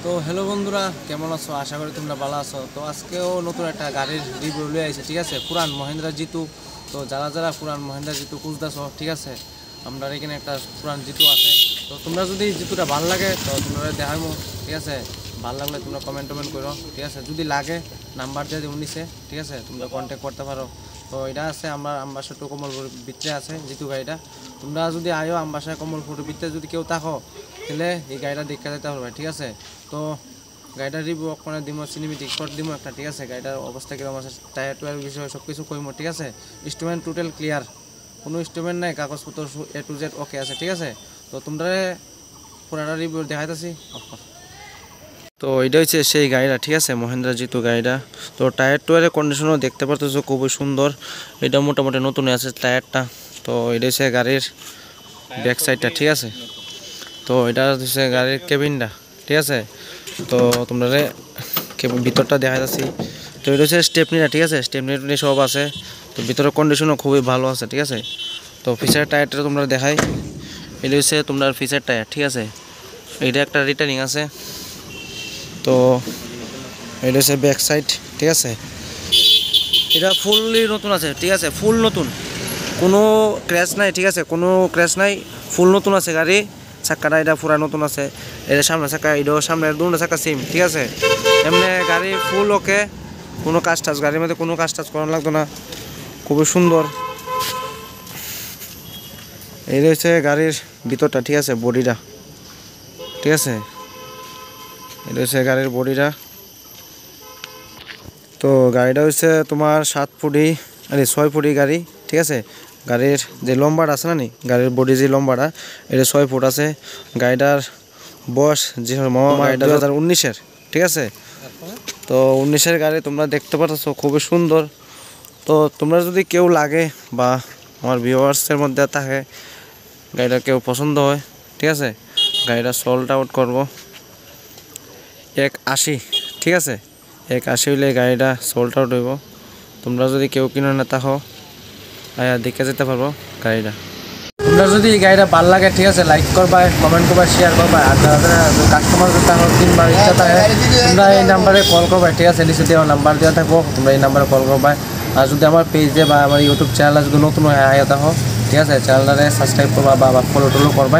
তো হ্যালো বন্ধুরা, কেমন আছো? আশা করি তোমরা ভালো আছো। তো আজকেও নতুন একটা গাড়ির রিভিউ নিয়ে আসছে, ঠিক আছে? পুরান মহিন্দ্রা জিতু। তো যারা যারা পুরান মহিন্দ্রা জিতু খুঁজতেছো, ঠিক আছে, আমরা এখানে একটা পুরান জিতু আছে। তো তোমরা যদি জিতুটা ভালো লাগে তো তোমরা দেখাবো, ঠিক আছে? ভালো লাগলে তোমরা কমেন্ট করো, ঠিক আছে? যদি লাগে নাম্বার দিয়ে দিব নিচে, ঠিক আছে? তোমরা কন্ট্যাক্ট করতে পারো। তো এটা আছে আমার আমবাসা টু কমলপুর ভিতরে আছে জিতু গাড়িটা। তোমরা যদি আয়ো আমবাসা কমলপুর ভিতরে যদি কেউ থাকো তাহলে এই গাড়িটা দেখতে যেতে পারবে, ঠিক আছে? তো গাড়িটার রিভিউ ওখানে দিব, সিনেমেটিক শট দিব একটা, ঠিক আছে? গাড়িটার অবস্থা কীরকম আছে, টায়ার টুয়ার বিষয়ে সব কিছু কইমো, ঠিক আছে? ইনস্ট্রুমেন্ট টোটাল ক্লিয়ার, কোনো ইনস্ট্রুমেন্ট নাই, কাগজপত্র A to Z ওকে আছে, ঠিক আছে? তো তোমরা পুরাটা রিভিউ দেখাইতেছি। তো এটা হচ্ছে সেই গাড়িটা, ঠিক আছে? মহিন্দ্রা জিতু গাড়িটা। তো টায়ার টুয়ারের কন্ডিশনও দেখতে পারতেছো খুবই সুন্দর। এটা মোটামুটি নতুন আছে টায়ারটা। তো এটা হচ্ছে গাড়ির ব্যাক সাইডটা, ঠিক আছে? তো এটা হচ্ছে গাড়ির কেবিনটা, ঠিক আছে? তো তোমরা ভিতরটা দেখা যাচ্ছি। তো এটা হচ্ছে স্টেপনিটা, ঠিক আছে? স্টেপনি সব আছে। তো ভিতরের কন্ডিশনও খুবই ভালো আছে, ঠিক আছে? তো ফিচার টায়ারটা তোমরা দেখাই। এটা হচ্ছে তোমার ফিচার টায়ার, ঠিক আছে? এইটা একটা রিটার্নিং আছে। তো এটা হচ্ছে ব্যাক সাইড, ঠিক আছে? এটা ফুললি নতুন আছে, ঠিক আছে? ফুল নতুন, কোনো ক্র্যাশ নাই, ঠিক আছে? কোনো ক্র্যাশ নাই, ফুল নতুন আছে গাড়ি। চাক্কাটা এটা পুরা নতুন আছে। এটা সামনে চাক্কা, এটাও সামনের দুটো চাক্কা সেম, ঠিক আছে? এমনি গাড়ি ফুল ওকে, কোনো কাজ টাজ গাড়ির মধ্যে কোনো কাজ টাজ করানো লাগতো না, খুবই সুন্দর। এই রয়েছে গাড়ির ভিতরটা, ঠিক আছে? বডিটা, ঠিক আছে? এটা হচ্ছে গাড়ির বডিটা। তো গাড়িটা হচ্ছে তোমার 7 ফুটি 6 ফুটি গাড়ি, ঠিক আছে? গাড়ির যে লম্বাটা আছে না নি, গাড়ির বডি যে লম্বাটা, এটা 6 ফুট আছে। গাড়িটার বয়স যে গাড়িটা 2019-এর, ঠিক আছে? তো 19-এর গাড়ি তোমরা দেখতে পাচ্ছ, খুবই সুন্দর। তো তোমরা যদি কেউ লাগে বা আমার ভিউয়ার্সের মধ্যে থাকে, গাড়িটা কেউ পছন্দ হয়, ঠিক আছে? গাড়িটা সোল্ড আউট করবো 180, ঠিক আছে? 180 হইলে গাড়িটা সোল্ড আউট হইব। তোমরা যদি কেউ কিনো না থাকো দেখে যেতে পারবো গাড়িটা। তোমরা যদি এই গাড়িটা ভালো লাগে, ঠিক আছে, লাইক করবা, কমেন্ট করবা, শেয়ার করবা। আর যারা যারা কাস্টমার থাকো কিংবা ইচ্ছা থাকে, তোমরা এই নাম্বারে কল করবা, ঠিক আছে? নিচে দেওয়া নাম্বার দেওয়া থাকবো, তোমরা এই নাম্বারে কল করবা। আর যদি আমার পেজে বা আমার ইউটিউব চ্যানেলে যদি নতুন হয়ে আয়া থাকো, ঠিক আছে, চ্যানেলটারে সাবস্ক্রাইব করবা বা ফলো টলো করবা,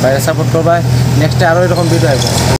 বাইরে সাপোর্ট করবা। নেক্সটে আরও এরকম ভিডিও আসবে।